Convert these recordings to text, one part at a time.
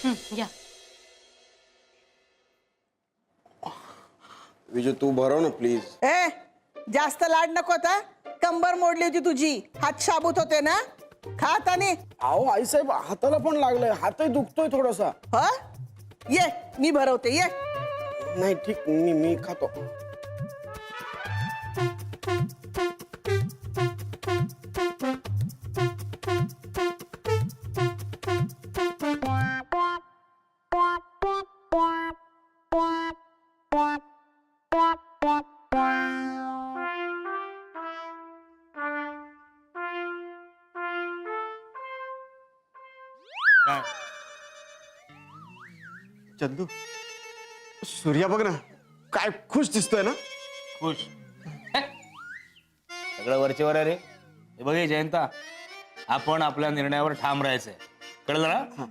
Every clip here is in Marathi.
या विजू तू भरव ना प्लीज. ए जास्त लाड नको आता. कंबर मोडली होती तुझी, हात शाबूत होते ना. खा आता नी. अहो आईसाहेब हाताला पण लागलंय, हातही दुखतोय थोडासा. ह ये मी भरवते ये. नाही ठीक, मी खातो. चंदू, सूर्या बघ ना, काय खुश दिसतोय ना. खुश सगळं वरचेवर आहे रे. हे बघ जयंता, आपण आपल्या निर्णयावर ठाम राहायचंय, कळलं ना.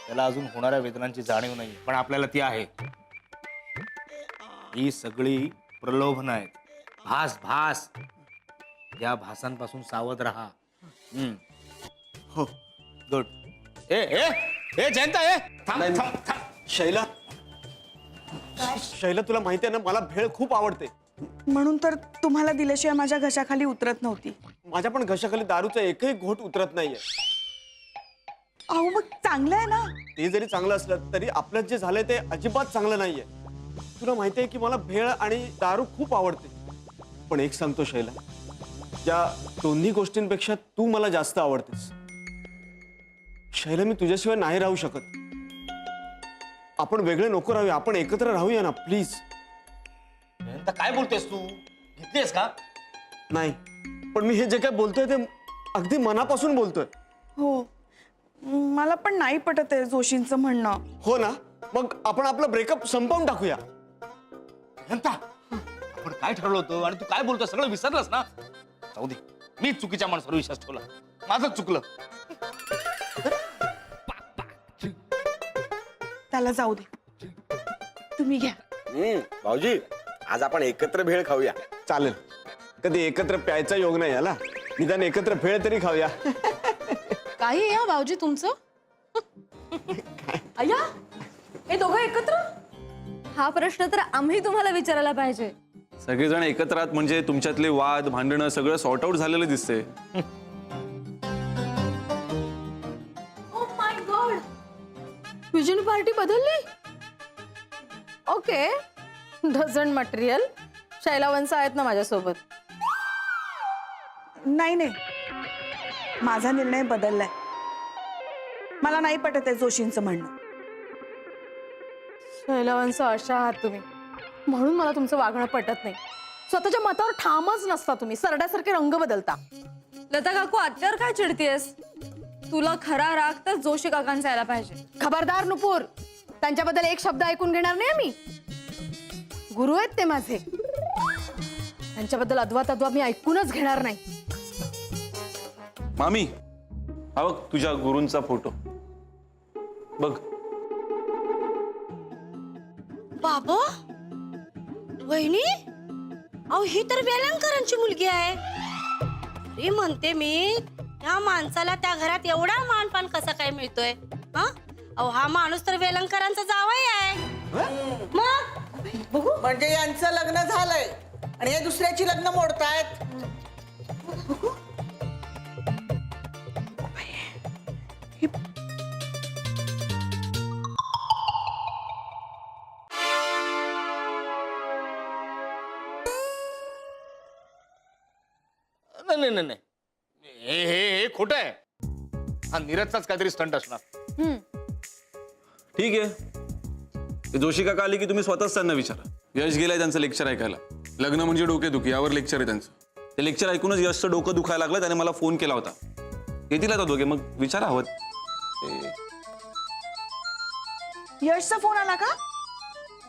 त्याला अजून होणाऱ्या वेदनांची जाणीव नाही, पण आपल्याला ती आहे. ही सगळी प्रलोभन आहेत, भास भास. या भासांपासून सावध राहा. हो गुड. ए ए ए जयंता, ए थांब थांब थांब. शैला, शैला तुला माहिती आहे ना, मला भेळ खूप आवडते. म्हणून तर तुम्हाला दिल्याशिवाय माझ्या घशाखाली उतरत नव्हती. माझ्या पण घशाखाली दारूचा एकही घोट उतरत नाहीये. अहो मग चांगलं आहे ना. ते जरी चांगलं असलं तरी आपल्यात जे झालंय ते अजिबात चांगलं नाहीये. तुला माहिती आहे की मला भेळ आणि दारू खूप आवडते, पण एक सांगतो शैला, या दोन्ही गोष्टींपेक्षा तू मला जास्त आवडतेस. शैला, मी तुझ्याशिवाय नाही राहू शकत. आपण वेगळे नको राहूया, आपण एकत्र राहूया ना प्लीज. जयंता काय बोलतेस तू, घेतलीस का? नाही, पण मी हे जे काय बोलतोय ते अगदी मनापासून बोलतोय. हो, मला पण नाही पटत आहे जोशींचं म्हणणं. हो ना, मग आपण आपलं ब्रेकअप संपवून टाकूया. जयंता, आपण काय ठरवलं होतं आणि तू काय बोलतोय सगळं विसरलंस ना. जाऊ दे, मी चुकीच्या माणसावर विश्वास ठेवला, माझंच चुकलं. त्याला जाऊ दे, तुम्ही घ्या. भाऊजी, आज आपण एकत्र भेळ खाऊया. चालेल, कधी एकत्र प्यायचा योग नाही आला, निदान एकत्र भेळ तरी खाऊया. काही आहे भाऊजी तुमचं? अय्या, हे दोघं एकत्र? हा प्रश्न तर आम्ही तुम्हाला विचारायला पाहिजे. सगळेजण एकत्र आहात म्हणजे तुमच्यातले वाद भांडणं सगळं सॉर्ट आउट झालेलं दिसते. Oh my god, vision party बदलली. Okay, doesn't material. शैला वंस आहेत ना माझ्यासोबत. नाही नाही, माझा निर्णय बदललाय. मला नाही पटत आहे जोशींचं म्हणणं. शैला वंस अशा आहात तुम्ही, म्हणून मला तुमचं वागणं पटत नाही. स्वतःच्या मतावर ठामच नसता तुम्ही, सरड्यासारखे रंग बदलता. लता काकू, आत्यावर काय चिडतीयस? तुला खरा राग तर जोशी काकांचा यायला पाहिजे. खबरदार नुपूर, त्यांच्याबद्दल एक शब्द ऐकून घेणार नाही मी. गुरु आहेत ते माझे, त्यांच्याबद्दल अद्वा तद्वा मी ऐकूनच घेणार नाही. मामी, हा बघ तुझ्या गुरूंचा फोटो बघ. बाबा, वहिनी, अहो ही तर वेलणकरांची मुलगी आहे. अरे म्हणते मी, त्या माणसाला त्या घरात एवढा मानपान कसा काय मिळतोय? हा, अहो हा माणूस तर वेलणकरांचा जावई आहे. मग म्हणजे यांचं लग्न झालंय आणि हे दुसऱ्याची लग्न मोडतायत. नाही नाही नाही, हे हे हे खोटं आहे. हा नीरजचाच काहीतरी स्टंट असणार. ठीक आहे, ते जोशी काका आले की तुम्ही स्वतःच त्यांना विचारा. यश गेलाय त्यांचं लेक्चर ऐकायला. लग्न म्हणजे डोकेदुखी यावर लेक्चर आहे त्यांचं. ते लेक्चर ऐकूनच यशचं डोकं दुखायला लागलं. त्याने मला फोन केला होता. येतील आता दोघे, मग विचारा हवं. यशचा फोन आला का?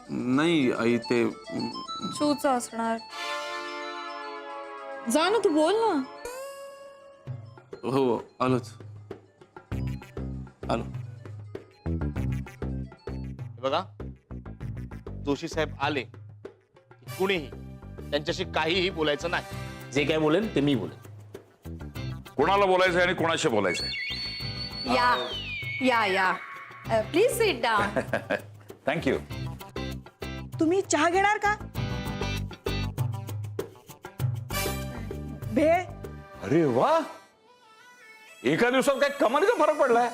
नाही आई, ते शूच असणार. जा ना, तू बोल ना. हो आलोच, आलो. बघा, जोशी साहेब आले कुणीही त्यांच्याशी काहीही बोलायचं नाही. जे काय बोलेल ते मी बोलेन. कोणाला बोलायचंय आणि कोणाशी बोलायचंय? या या प्लीज सिट डाऊन. थँक्यू. तुम्ही चहा घेणार का? भेळ. अरे वा, एका दिवसात काय कमालीचा फरक पडलाय.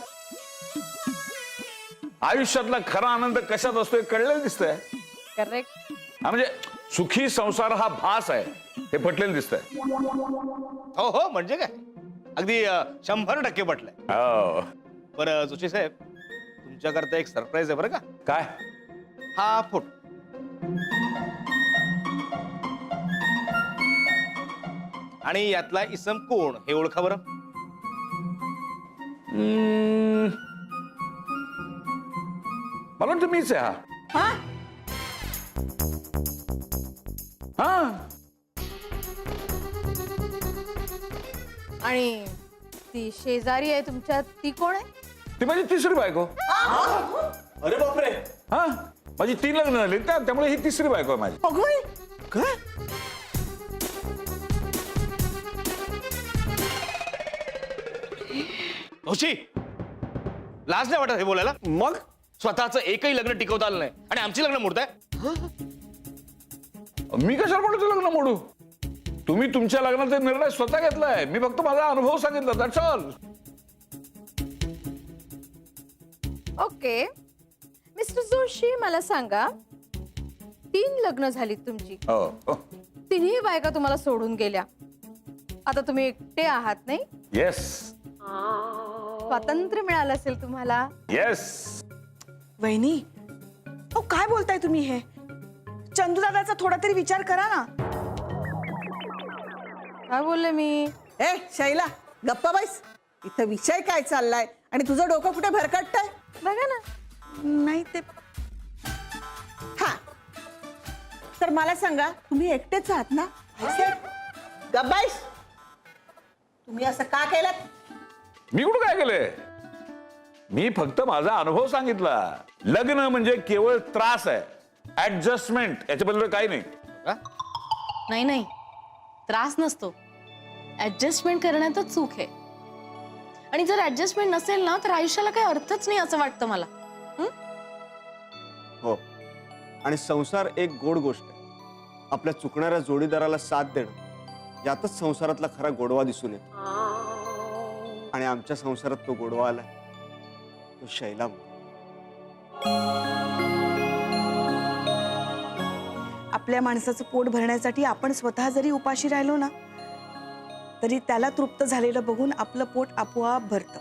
आयुष्यातला खरा आनंद कशात असतोय कळलेलं दिसतंय. करेक्ट. हा म्हणजे सुखी संसार हा भास आहे हे पटलेलं दिसतंय. हो हो, म्हणजे काय अगदी 100% पटलंय. हो. बरं जोशी साहेब, तुमच्याकरता एक सरप्राईज आहे बरं का. काय? हा फोटो. आणि यातला इसम कोण हे ओळखा बरं. मला वाटतं मीच आहे हा. हा. आणि ती शेजारी आहे तुमच्या, ती कोण आहे? ती माझी तिसरी बायको. अरे बापरे. हा, माझी 3 लग्न झाली त्यामुळे ही तिसरी बायको आहे माझी. अगोय काय? जोशी, लाज नाही वाटत हे बोलायला. मग स्वतःचं एकही लग्न टिकवता आलं नाही आणि आमची लग्न मोडताय. मी कशाला म्हणतो लग्न मोडू? तुम्ही तुमच्या लग्नाचा निर्णय स्वतः घेतलाय. मी फक्त माझा अनुभव सांगितला. That's all. Okay mister Joshi, मला सांगा, 3 लग्न झालीत तुमची, हो हो. 3ही बायका तुम्हाला सोडून गेल्या. आता तुम्ही एकटे आहात नाही? येस स्वातंत्र्य मिळालं असेल तुम्हाला. येस. वहिनी, अहो काय बोलताय तुम्ही हे? चंदूदादाचा थोडा तरी विचार करा ना. काय बोलले मी? ए शैला, गप्पा बैस. इथं विषय काय चाललाय आणि तुझं डोकं कुठे भरकटतंय? बघा ना. नाही ते हा, तर मला सांगा, तुम्ही एकटेच आहात ना? गप्प बैस. तुम्ही असं का केलं? मी कुठं काय केलंय? मी फक्त माझा अनुभव सांगितला. लग्न म्हणजे केवळ त्रास आहे, ऍडजस्टमेंट, याच्याबद्दल काही नाही. नाही नाही, त्रास नसतो. ऍडजस्टमेंट करण्यातच चूक आहे. आणि जर ऍडजस्टमेंट नसेल ना तर आयुष्याला काही अर्थच नाही असं वाटतं मला. हो, आणि संसार एक गोड गोष्ट आहे. आपल्या चुकणाऱ्या जोडीदाराला साथ देणं, यातच संसारातला खरा गोडवा दिसून येतो. आणि आमच्या संसारात तो गोडवा आलाय, तो शैला. आपल्या माणसाचं पोट भरण्यासाठी आपण स्वतः जरी उपाशी राहिलो ना तरी त्याला तृप्त झालेलं बघून आपलं पोट आपोआप भरतं.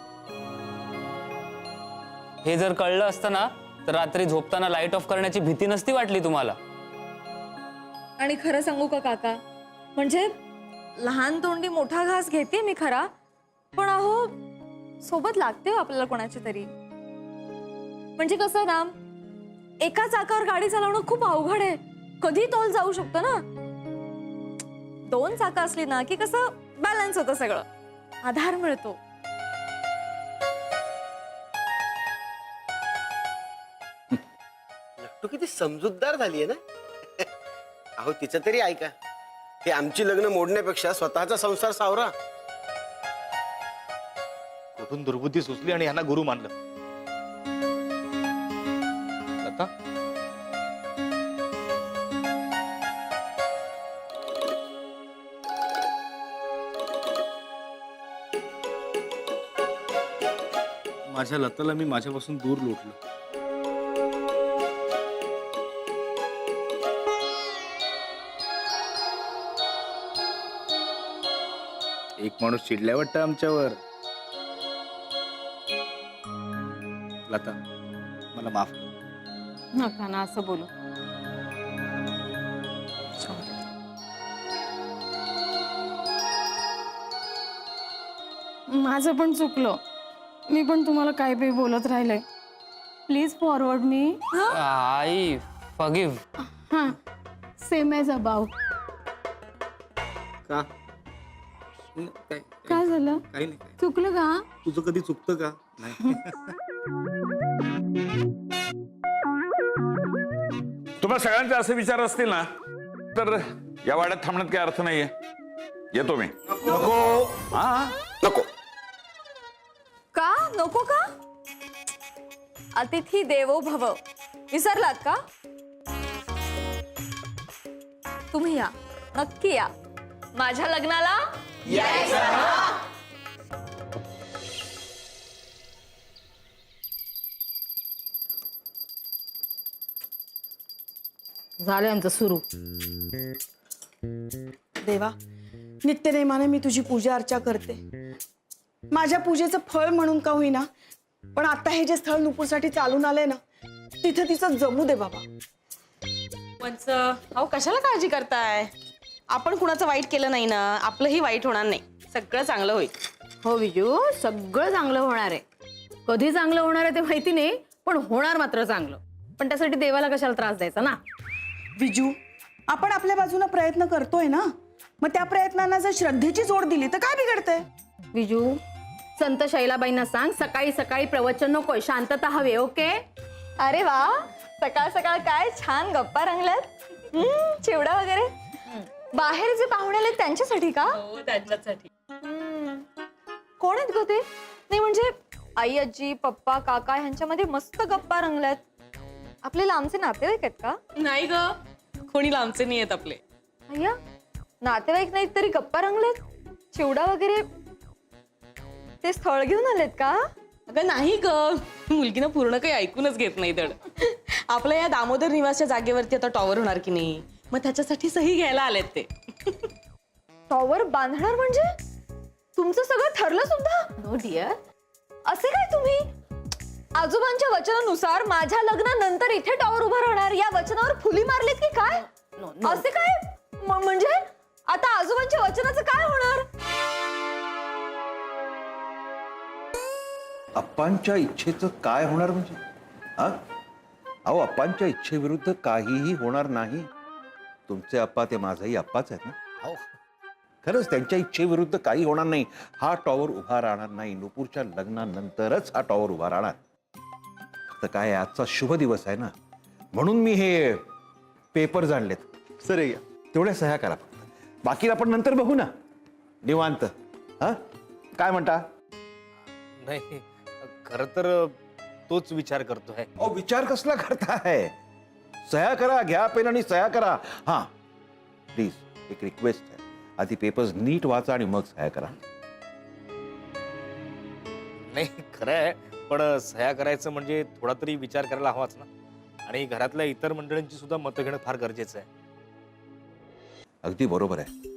हे जर कळलं असतं ना तर रात्री झोपताना लाईट ऑफ करण्याची भीती नसती वाटली तुम्हाला. आणि खरं सांगू का काका, म्हणजे लहान तोंडी मोठा घास घेते मी खरा, पण अहो सोबत लागते हो आपल्याला कोणाची तरी. म्हणजे कसं ना, एका चाकावर गाडी चालवणं खूप अवघड आहे. कधी तोल जाऊ शकतो ना. 2 चाकं असली ना की कसं बॅलन्स होतं, सगळं आधार मिळतो. लट्टू किती समजूतदार झालीये ना. अहो तिचं तरी ऐका. हे आमची लग्न मोडण्यापेक्षा स्वतःचा संसार सावरा. कुठून दुर्बुद्धी सुचली आणि यांना गुरु मानलं. आता माझ्या लताला मी माझ्यापासून दूर लोटलो. एक माणूस चिडल्या वाटतं आमच्यावर. लता, मला माफ कर. नका ना असं बोलू. माझं पण चुकलं. मी पण तुम्हाला काही बी बोलत राहिले. Please forward me. I forgive. हां, सेम एज अबाउट. का? काय झालं? काही नाही. चुकलं का? तुझं कधी चुकतं का? नाही. तुम्हाला सगळ्यांचे असे विचार असतील ना तर या वाड्यात थांबण्यात काही अर्थ नाहीये. येतो मी. नको. हा नको. का नको का? अतिथी देवो भव विसरलात का? तुम्ही या, नक्की या माझ्या लग्नाला. झालं आमचं सुरू. देवा, नित्यनेमाने मी तुझी पूजा अर्चा करते. माझ्या पूजेचं फळ म्हणून का होईना, पण आता हे जे स्थळ नुपूरसाठी चालून आलंय ना, तिथे तिचं जमू दे बाबा. अहो कशाला काळजी करताय? आपण कुणाचं वाईट केलं नाही ना, आपलंही वाईट होणार नाही, सगळं चांगलं होईल. हो विजू, सगळं चांगलं होणार आहे. कधी चांगलं होणार आहे ते माहिती नाही, पण होणार मात्र चांगलं. पण त्यासाठी देवाला कशाला त्रास द्यायचा ना. विजू, आपण आपल्या बाजूने प्रयत्न करतोय ना, मग त्या प्रयत्नांना जर श्रद्धेची जोड दिली तर काय बिघडतंय? विजू, संत शैलाबाईंना सांग सकाळी सकाळी प्रवचन नकोय, शांतता हवी. ओके? अरे वा, सकाळ सकाळ काय छान गप्पा रंगल्यात. चिवडा वगैरे. बाहेर जे पाहुणे आले त्यांच्यासाठी का? हो, त्यांच्यासाठी. कोण आहेत ग ते? नाही म्हणजे आई, आजी, पप्पा, काका ह्यांच्यामध्ये मस्त गप्पा रंगल्यात. आपले लांबचे नातेवाईक आहेत का? नाही ग, कोणी लांबचे नाही आहेत आपले. अय्या, नातेवाईक नाहीत तरी गप्पा रंगलेत. चिवडा वगैरे ते स्थळ घेऊन आलेत का? अगं नाही ग, मुलगीनं पूर्ण काही ऐकूनच घेत नाही. धड आपल्या या दामोदर निवासच्या जागेवरती आता टॉवर होणार की नाही, मग त्याच्यासाठी सही घ्यायला आलेत ते. टॉवर बांधणार म्हणजे तुमचं सगळं ठरलं सुद्धा? No dear. असे काय तुम्ही? आजोबांच्या वचनानुसार माझ्या लग्नानंतर इथे टॉवर उभं राहणार या वचनावर फुली मारलीत की काय? असे काय म्हणजे आता आजोबांच्या वचनाचं काय होणार? अप्पांच्या इच्छेचं काय होणार म्हणजे? हा? अहो, अप्पांच्या इच्छेविरुद्ध काहीही होणार नाही. तुमचे अप्पा ते माझाही अप्पाच आहेत ना. अहो, खरंच त्यांच्या इच्छेविरुद्ध काही होणार नाही. हा टॉवर उभा राहणार नाही. नुपूरच्या लग्नानंतरच हा टॉवर उभा राहणार. तर काय, आजचा शुभ दिवस आहे ना, म्हणून मी हे पेपर जाणलेत. सर हे घ्या. तेवढ्या सह्या करा फक्त. बाकी आपण नंतर बघू ना, निवांत. हा, काय म्हणता? नाही, खरं तर तोच विचार करतोय. अहो, विचार कसला करताय? सह्या करा, घ्या पेन आणि सह्या करा. हा, प्लीज एक रिक्वेस्ट आहे, आधी पेपर्स नीट वाचा आणि मग सह्या करा. नाही खरं आहे, पण सह्या करायचं म्हणजे थोडा तरी विचार करायला हवाच ना. आणि घरातल्या इतर मंडळींची सुद्धा मतं घेणं फार गरजेचं आहे. अगदी बरोबर आहे.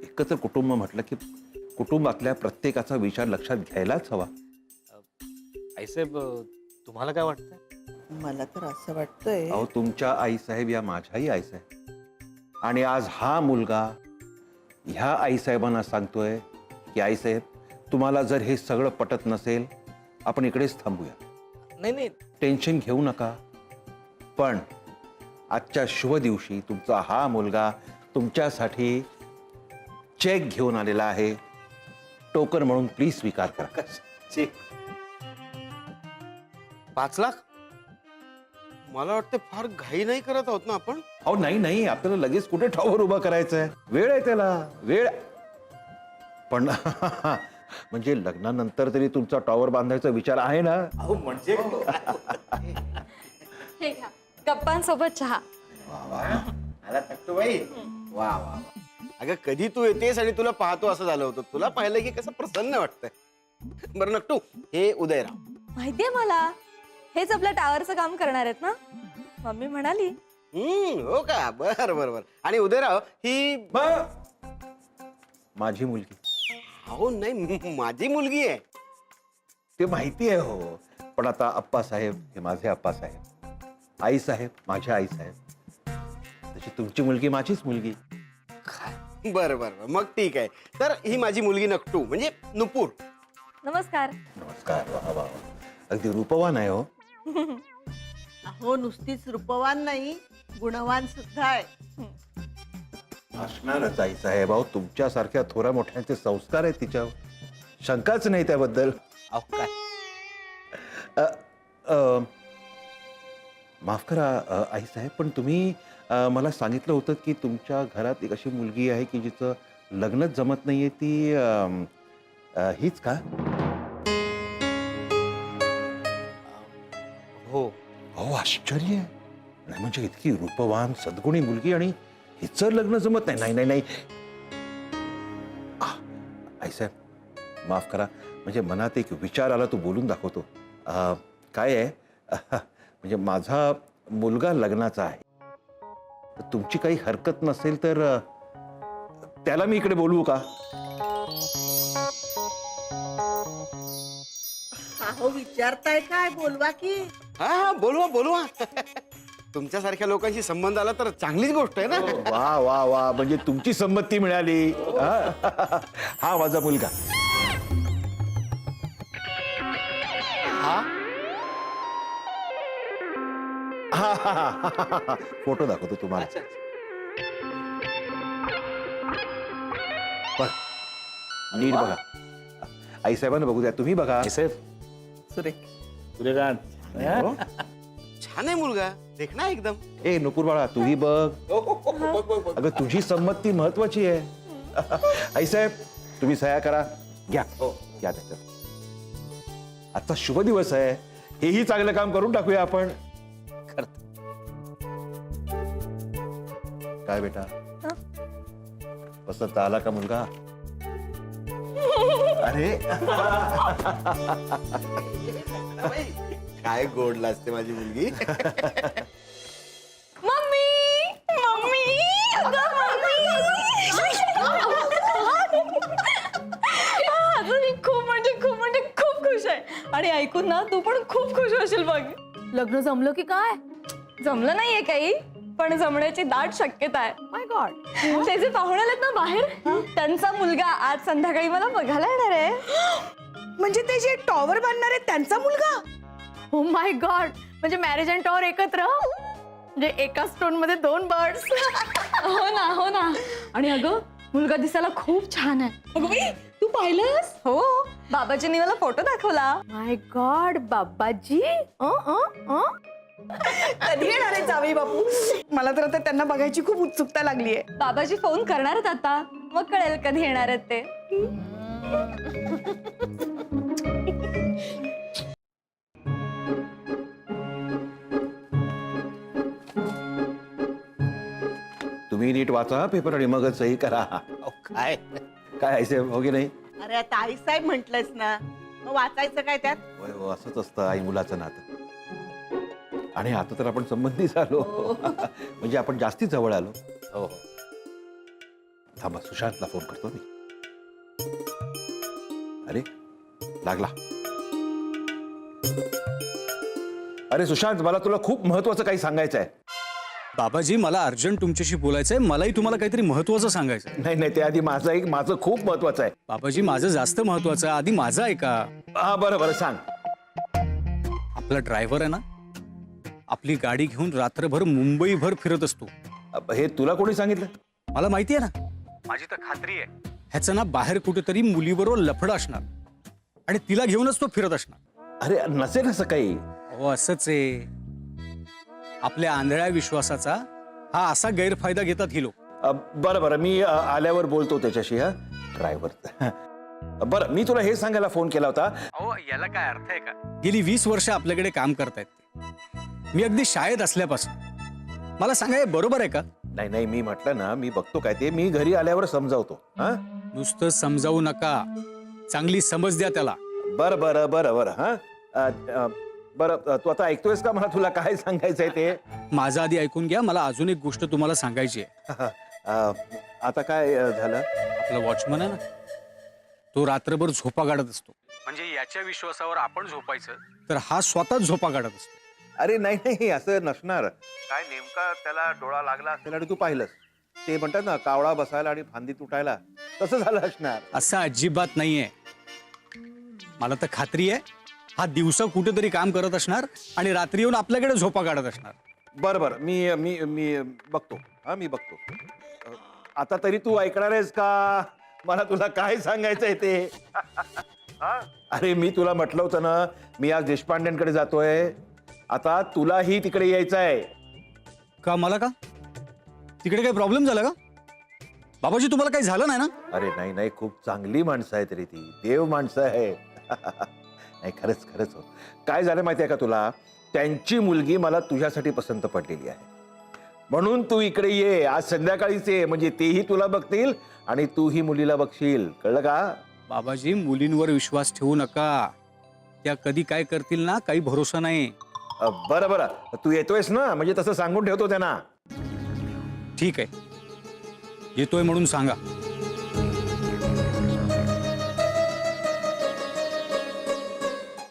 एकत्र कुटुंब म्हटलं की कुटुंबातल्या प्रत्येकाचा विचार लक्षात घ्यायलाच हवा. आईसाहेब, तुम्हाला काय वाटतं? मला तर असं वाटतंय, अहो, तुमच्या आईसाहेब या माझ्याही आईसाहेब, आणि आज हा मुलगा ह्या आईसाहेबांना सांगतोय की आईसाहेब, तुम्हाला जर हे सगळं पटत नसेल, आपण इकडेच थांबूया. नाही नाही, टेन्शन घेऊ नका. पण आजच्या शुभ दिवशी तुमचा हा मुलगा तुमच्यासाठी चेक घेऊन आलेला आहे. टोकन म्हणून प्लीज स्वीकार करा. चेक 5 लाख? मला वाटतं फार घाई नाही करत आहोत ना आपण. अहो नाही नाही, आपल्याला लगेच कुठे टॉवर उभा करायचं आहे? वेळ आहे त्याला, वेळ. पण म्हणजे लग्नानंतर तरी तुमचा टॉवर बांधायचा विचार आहे ना? अहो म्हणजे हे घ्या, गप्पांसोबत चहा. आला टाकतो बाई. वा वा. अगं कधी तू येतेस आणि तुला पाहतो असं झालं होतं. तुला पाहिलं की कसं प्रसन्न वाटतंय. बरं नक्टू, हे उदयराव. माहितीये मला, हेच आपल्या टावरचं काम करणार आहेत ना? मम्मी म्हणाली. हो का? बर बर बर. आणि उदयराव ही माझी मुलगी. अहो नाही, माझी मुलगी आहे. ते माहिती आहे हो, पण आता अप्पासाहेब हे माझे अप्पासाहेब, आईसाहेब माझ्या आईसाहेब, तशी तुमची मुलगी माझीच मुलगी. बर बर, मग ठीक आहे. तर ही माझी मुलगी नक्टू म्हणजे नुपूर. नमस्कार. नमस्कार. वा वा, अगदी रूपवान आहे हो. अहो नुसतीच रूपवान नाही, गुणवान सुद्धा आहे. असणारच आईसाहेब. अहो, तुमच्यासारख्या थोड्या मोठ्यांचे संस्कार आहेत तिच्यावर, शंकाच नाही त्याबद्दल. अहो काय, माफ करा आईसाहेब, पण तुम्ही मला सांगितलं होतं की तुमच्या घरात एक अशी मुलगी आहे की जिचं लग्नच जमत नाहीये. ती हीच का? अहो आश्चर्य आहे. नाही म्हणजे इतकी रूपवान सद्गुणी मुलगी आणि हिचं लग्न जमत नाही. नाही नाही नाही आई साहेब माफ करा, म्हणजे मनात एक विचार आला, तो बोलून दाखवतो. काय आहे म्हणजे माझा मुलगा लग्नाचा आहे, तर तुमची काही हरकत नसेल तर त्याला मी इकडे बोलवू का? अहो विचारताय काय, बोलवा की. हा बोलवा बोलवा. तुमच्यासारख्या लोकांशी संबंध आला तर चांगलीच गोष्ट आहे ना. वा वा वा, म्हणजे तुमची संमती मिळाली. हा माझा मुलगा. हा फोटो दाखवतो तुम्हाला. बघ, नीट बघा. आई साहेबांना बघू द्या, तुम्ही बघा. सुरेख. हो? छान आहे मुलगा, देखना एकदम. ए नुपूर बाळा, तूही बघ. अगं तुझी संमती महत्वाची आहे. आई साहेब तुम्ही सह्या करा. घ्या घ्या त्याच्यात. आजचा शुभ दिवस आहे, हेही चांगलं काम करून टाकूया आपण. काय बेटा, पसंत आला का मुलगा? अरे काय गोड लाजते माझी मुलगी. मम्मी मम्मी अगं मम्मी अजून मी खूप खुश आहे. आणि ऐकून ना तू पण खूप खुश होशील बघ. लग्न जमलं की काय? जमलं नाहीये काही, पण जमण्याची दाट शक्यता आहे. माय गॉड. ते जे पाहुणे आलेत ना बाहेर, त्यांचा मुलगा आज संध्याकाळी मला बघायला येणार आहे. म्हणजे ते जे टॉवर बांधणार आहेत त्यांचा मुलगा? ओ माय गॉड, म्हणजे मॅरेज अँड टॉवर एकत्र, म्हणजे एका स्टोन मध्ये 2 बर्ड्स. हो ना. आणि अगं मुलगा दिसायला खूप छान आहे. अगं बाई, तू पाहिलंस? हो, बाबाजींनी मला फोटो दाखवला. माय गॉड, बाबाजी. कधी येणार आहे जावई बापू? मला तर आता त्यांना बघायची खूप उत्सुकता लागली आहे. बाबाजी फोन करणार आहेत आता, मग कळेल कधी येणार आहेत ते. तुम्ही नीट वाचा पेपर आणि मगच सही करा. काय काय ऐसे हो की नाही? अरे आता आई साहेब म्हंटलच ना, मग वाचायचं काय त्यात? होय हो, असंच असतं आई मुलाचं नातं. आणि आता तर आपण संबंधी झालो, म्हणजे आपण जास्ती जवळ आलो. हो थांबा, सुशांतला फोन करतो मी. अरे लागला. अरे सुशांत, मला तुला खूप महत्वाचं काही सांगायचं आहे. बाबाजी मला अर्जंट तुमच्याशी बोलायचंय. मलाही तुम्हाला काहीतरी महत्वाचं सांगायचं. नाही नाही, ते आधी माझं खूप महत्वाचं आहे. बाबाजी माझं जास्त महत्वाचं आहे, आधी माझं ऐका. हा बरं बरं सांग. आपला ड्रायव्हर आहे ना, आपली गाडी घेऊन रात्रभर मुंबईभर फिरत असतो. हे तुला कोणी सांगितलं? मला माहिती आहे ना, माझी तर खात्री आहे. ह्याचं ना बाहेर कुठेतरी मुलीबरोबर लफडं असणार आणि तिला घेऊनच तो फिरत असणार. अरे नसेल असं काही. हो असंच आहे. आपल्या आंधळ्या विश्वासाचा हा असा गैरफायदा घेतात ही लोक. बरं बरं, मी आल्यावर बोलतो त्याच्याशी. हा ड्रायव्हर. बरं, मी तुला हे सांगायला फोन केला होता. अहो याला काय अर्थ आहे का? गेली 20 वर्ष आपल्याकडे काम करतायत ते. मी अगदी शाळेत असल्यापासून. मला सांगा हे बरोबर आहे का? नाही नाही, मी म्हटलं ना, मी बघतो काय ते, मी घरी आल्यावर समजावतो. हा नुसतं समजावू नका, चांगली समज द्या त्याला. बरं बरं बरं बरं. हा बरं, तू आता ऐकतोयस का? मला तुला काय सांगायचंय ते. माझं आधी ऐकून घ्या, मला अजून एक गोष्ट तुम्हाला सांगायची आहे. आता काय झालं? आपला वॉचमन आहे ना, तो रात्रभर झोपा काढत असतो. म्हणजे याच्या विश्वासावर आपण झोपायचं, तर हा स्वतःच झोपा काढत असतो. अरे नाही नाही, असं नसणार. काय नेमका त्याला डोळा लागला असेल आणि तू पाहिलंस. ते म्हणतात ना, कावळा बसायला आणि फांदी तुटायला, तसं झालं असणार. असं अजिबात नाहीये. मला तर खात्री आहे हा दिवसा कुठेतरी काम करत असणार आणि रात्री येऊन आपल्याकडे झोपा काढत असणार. बरं बरं, मी मी मी बघतो. हा मी बघतो. आता तरी तू ऐकणार आहेस का? मला तुला काय सांगायचंय ते. अरे मी तुला म्हटलं होतं ना, मी आज देशपांडेंकडे जातोय. आता तुलाही तिकडे यायचं आहे. का मला का? तिकडे काही प्रॉब्लेम झाला का? बाबाजी तुम्हाला काही झालं नाही ना? अरे नाही नाही, खूप चांगली माणसं आहेत रे ती, देव माणसं आहे. नाही खरंच खरंच हो. काय झालं माहितीये का तुला? त्यांची मुलगी मला तुझ्यासाठी पसंत पडलेली आहे. म्हणून तू इकडे ये, आज संध्याकाळीच ये, म्हणजे तेही तुला बघतील आणि तूही मुलीला बघशील. कळलं का? बाबाजी, मुलींवर विश्वास ठेवू नका. त्या कधी काय करतील ना, काही भरोसा नाही. बरं बरं, तू येतोयस ना, म्हणजे तसं सांगून ठेवतो त्यांना. ठीक आहे, येतोय म्हणून सांगा.